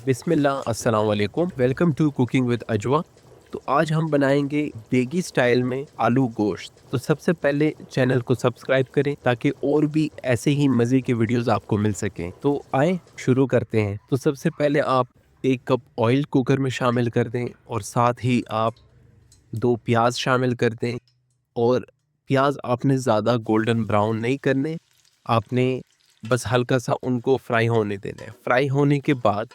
बिस्मिल्लाह अस्सलाम वालेकुम। Welcome to cooking with अजवा। तो आज हम बनाएंगे देगी स्टाइल में आलू गोश्त। तो सबसे पहले चैनल को सब्सक्राइब करें ताकि और भी ऐसे ही मज़े के वीडियोस आपको मिल सकें। तो आए शुरू करते हैं। तो सबसे पहले आप 1 कप ऑयल कुकर में शामिल कर दें और साथ ही आप 2 प्याज शामिल कर दें। और प्याज आपने ज़्यादा गोल्डन ब्राउन नहीं करने, आपने बस हल्का सा उनको फ्राई होने देना है। फ्राई होने के बाद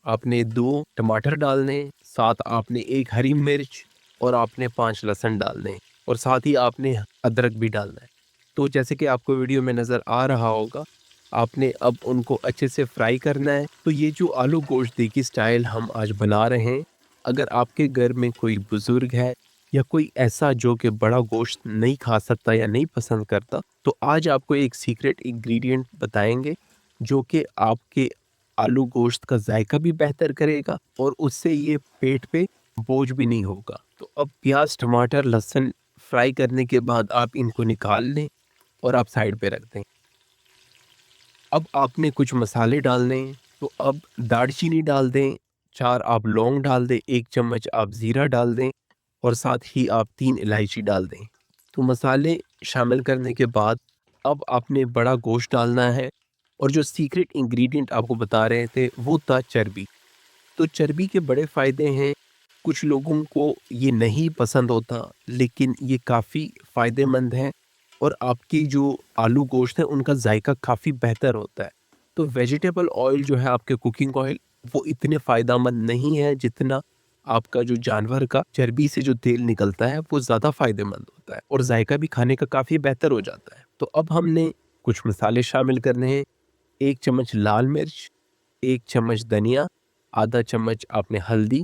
आपने 2 टमाटर डालने, साथ आपने 1 हरी मिर्च और आपने 5 लहसुन डालने और साथ ही आपने अदरक भी डालना है। तो जैसे कि आपको वीडियो में नज़र आ रहा होगा, आपने अब उनको अच्छे से फ्राई करना है। तो ये जो आलू गोश्त देगी स्टाइल हम आज बना रहे हैं, अगर आपके घर में कोई बुज़ुर्ग है या कोई ऐसा जो कि बड़ा गोश्त नहीं खा सकता या नहीं पसंद करता, तो आज आपको एक सीक्रेट इंग्रेडिएंट बताएंगे जो कि आपके आलू गोश्त का जायका भी बेहतर करेगा और उससे ये पेट पे बोझ भी नहीं होगा। तो अब प्याज टमाटर लहसुन फ्राई करने के बाद आप इनको निकाल लें और आप साइड पे रख दें। अब आपने कुछ मसाले डालने हैं, तो अब दालचीनी डाल दें, 4 आप लौंग डाल दें, 1 चम्मच आप ज़ीरा डाल दें और साथ ही आप 3 इलायची डाल दें। तो मसाले शामिल करने के बाद अब आपने बड़ा गोश्त डालना है और जो सीक्रेट इंग्रेडिएंट आपको बता रहे थे वो था चर्बी। तो चर्बी के बड़े फ़ायदे हैं, कुछ लोगों को ये नहीं पसंद होता लेकिन ये काफ़ी फ़ायदेमंद है और आपकी जो आलू गोश्त है उनका जायका काफ़ी बेहतर होता है। तो वेजिटेबल ऑयल जो है आपके कुकिंग ऑयल, वो इतने फ़ायदेमंद नहीं है जितना आपका जो जानवर का चर्बी से जो तेल निकलता है वो ज़्यादा फ़ायदेमंद होता है और जायका भी खाने का काफ़ी बेहतर हो जाता है। तो अब हमने कुछ मसाले शामिल करने हैं। 1 चम्मच लाल मिर्च, 1 चम्मच धनिया, आधा चम्मच आपने हल्दी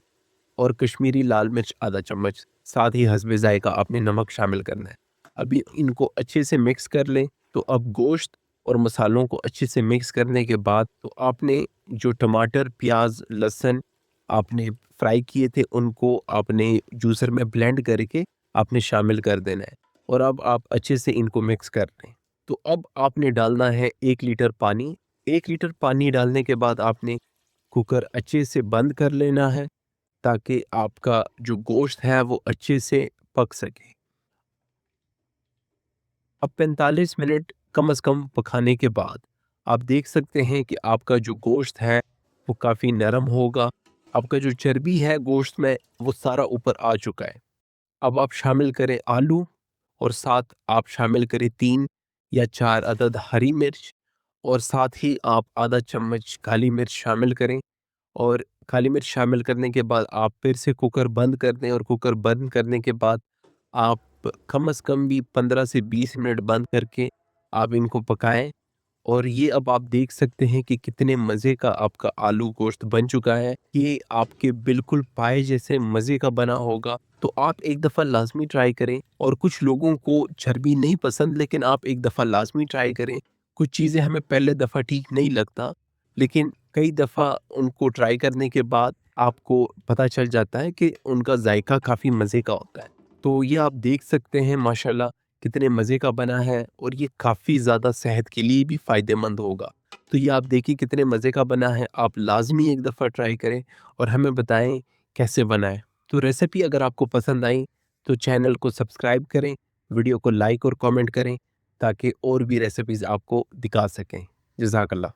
और कश्मीरी लाल मिर्च आधा चम्मच, साथ ही हस्बे जायका आपने नमक शामिल करना है। अभी इनको अच्छे से मिक्स कर लें। तो अब गोश्त और मसालों को अच्छे से मिक्स करने के बाद तो आपने जो टमाटर प्याज लहसुन आपने फ्राई किए थे उनको आपने जूसर में ब्लेंड करके आपने शामिल कर देना है और अब आप अच्छे से इनको मिक्स कर लें। तो अब आपने डालना है 1 लीटर पानी। 1 लीटर पानी डालने के बाद आपने कुकर अच्छे से बंद कर लेना है ताकि आपका जो गोश्त है वो अच्छे से पक सके। अब 45 मिनट कम से कम पकाने के बाद आप देख सकते हैं कि आपका जो गोश्त है वो काफ़ी नरम होगा। आपका जो चर्बी है गोश्त में वो सारा ऊपर आ चुका है। अब आप शामिल करें आलू और साथ आप शामिल करें 3 या 4 अदद हरी मिर्च और साथ ही आप आधा चम्मच काली मिर्च शामिल करें। और काली मिर्च शामिल करने के बाद आप फिर से कुकर बंद कर दें और कुकर बंद करने के बाद आप कम से कम भी 15 से 20 मिनट बंद करके आप इनको पकाएं। और ये अब आप देख सकते हैं कि कितने मज़े का आपका आलू गोश्त बन चुका है। ये आपके बिल्कुल पाए जैसे मज़े का बना होगा। तो आप एक दफ़ा लाज़मी ट्राई करें और कुछ लोगों को चर्बी नहीं पसंद लेकिन आप एक दफ़ा लाज़मी ट्राई करें। कुछ चीज़ें हमें पहले दफ़ा ठीक नहीं लगता लेकिन कई दफ़ा उनको ट्राई करने के बाद आपको पता चल जाता है कि उनका जायका काफ़ी मज़े का होता है। तो ये आप देख सकते हैं माशाल्लाह कितने मज़े का बना है और ये काफ़ी ज़्यादा सेहत के लिए भी फ़ायदेमंद होगा। तो ये आप देखिए कितने मज़े का बना है, आप लाज़मी एक दफ़ा ट्राई करें और हमें बताएँ कैसे बना है। तो रेसिपी अगर आपको पसंद आई तो चैनल को सब्सक्राइब करें, वीडियो को लाइक और कमेंट करें ताकि और भी रेसिपीज़ आपको दिखा सकें। जज़ाकल्लाह।